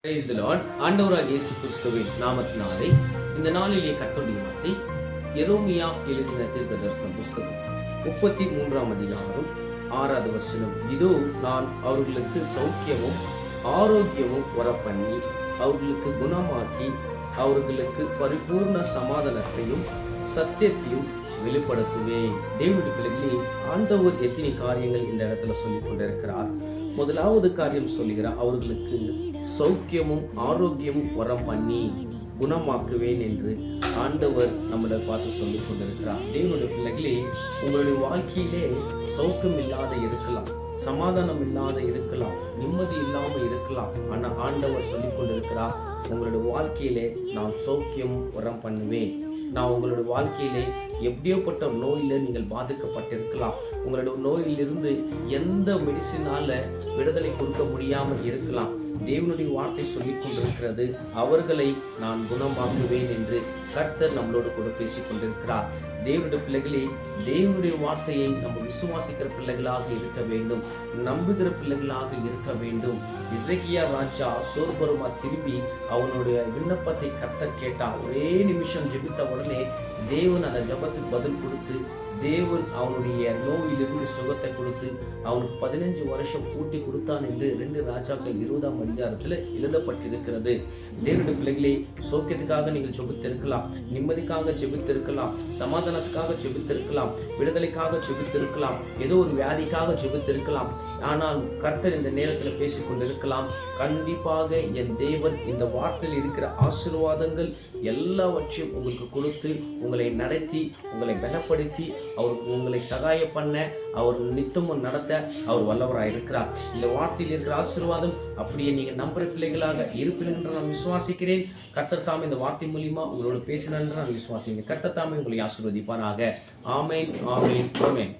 Praise the Lord. ஆண்டவராகிய இயேசு கிறிஸ்துவின் நாமத்தினாலே இந்த நாளிலே கர்த்தருடைய வார்த்தை எரேமியா எழுதின தீர்க்கதரிசன புஸ்தகம் 33ஆம் அதிகாரம் 6வது வசனம். இதோ நான் அவர்களுக்கு சௌக்கியமும் ஆரோக்கியமும் வரப்பண்ணி அவர்களுக்கு குணமாக்கி அவர்களுக்கு பரிபூர்ண சமாதானத்தையும் சத்தியத்தையும் வெளிப்படுத்துவேன். தேவனுடைய பிள்ளைகளே, ஆண்டவர் எத்தனை காரியங்கள் இந்த இடத்துல சொல்லிக் கொண்டிருக்கிறார். முதலாவது காரியம் சொல்லுகிறார், அவர்களுக்கு சௌக்கியமும் ஆரோக்கியமும் வரம் பண்ணி குணமாக்குவேன் என்று ஆண்டவர் நம்மளை பார்த்து சொல்லிக் கொண்டிருக்கிறார். தேவனுடைய பிள்ளைகளே, உங்களுடைய வாழ்க்கையிலே சௌக்கியம் இல்லாத இருக்கலாம், சமாதானம் இல்லாத இருக்கலாம், நிம்மதி இல்லாம இருக்கலாம். ஆனா ஆண்டவர் சொல்லிக் கொண்டிருக்கிறார், உங்களுடைய வாழ்க்கையிலே நான் சௌக்கியம் வரம் பண்ணுவேன். நான் உங்களுடைய வாழ்க்கையிலே எப்படியோப்பட்ட நோயில நீங்கள் பாதிக்கப்பட்டிருக்கலாம். உங்களுடைய நோயிலிருந்து எந்த மெடிசினால விடுதலை கொடுக்க முடியாமல் இருக்கலாம். தேவனுடைய வார்த்தை சொல்லிக் கொண்டிருக்கிறது, அவர்களை நான் குணமாக்குவேன் என்று கர்த்தர் நம்மளோடு கூட பேசிக் கொண்டிருக்கிறார். தேவனுடைய பிள்ளைகளே, தேவனுடைய வார்த்தையை நம்ம விசுவாசிக்கிற பிள்ளைகளாக இருக்க வேண்டும், நம்புகிற பிள்ளைகளாக இருக்க வேண்டும். எசேக்கியா ராஜா சோர்பருமா திரும்பி அவனுடைய விண்ணப்பத்தை கர்த்தர் கேட்டார். ஒரே நிமிஷம் ஜெபித்த உடனே தேவன் அந்த ஜெபத்துக்கு பதில் கொடுத்து தேவன் அவனுடைய நோயிலிருந்து சுகத்தை கொடுத்து அவனுக்கு 15 வருஷம் பூட்டி கொடுத்தான் என்று 2 ராஜாக்கள் 20ஆம் அதிகாரத்தில் எழுதப்பட்டிருக்கிறது. தேவனுடைய பிள்ளைகளே, சோக்கியத்துக்காக நீங்கள் ஜெபித்திருக்கலாம், நிம்மதிக்காக ஜெபித்திருக்கலாம், சமாதானத்துக்காக ஜெபித்திருக்கலாம், விடுதலைக்காக ஜெபித்திருக்கலாம், ஏதோ ஒரு வியாதிக்காக ஜெபித்திருக்கலாம். ஆனால் கர்த்தர் இந்த நேரத்தில் பேசிக் கொண்டிருக்கலாம், கண்டிப்பாக என் தேவன் இந்த வார்த்தையில் இருக்கிற ஆசீர்வாதங்கள் எல்லாவற்றையும் உங்களுக்கு கொடுத்து உங்களை நடத்தி உங்களை பலப்படுத்தி அவர் உங்களை சகாய பண்ண அவர் நித்தமும் நடத்த அவர் வல்லவராக இருக்கிறார். இந்த வார்த்தையில் இருக்கிற ஆசீர்வாதம் அப்படியே நீங்க நம்புற பிள்ளைகளாக இருப்பீர்கள் என்று நான் விசுவாசிக்கிறேன். கர்த்தர் தாமே இந்த வார்த்தை மூலியமா உங்களோட பேசினார் என்று நான் விசுவாசிக்கிறேன். கர்த்தர் தாமே உங்களை ஆசீர்வதிப்பாராக. ஆமென், ஆமென், ஆமென்.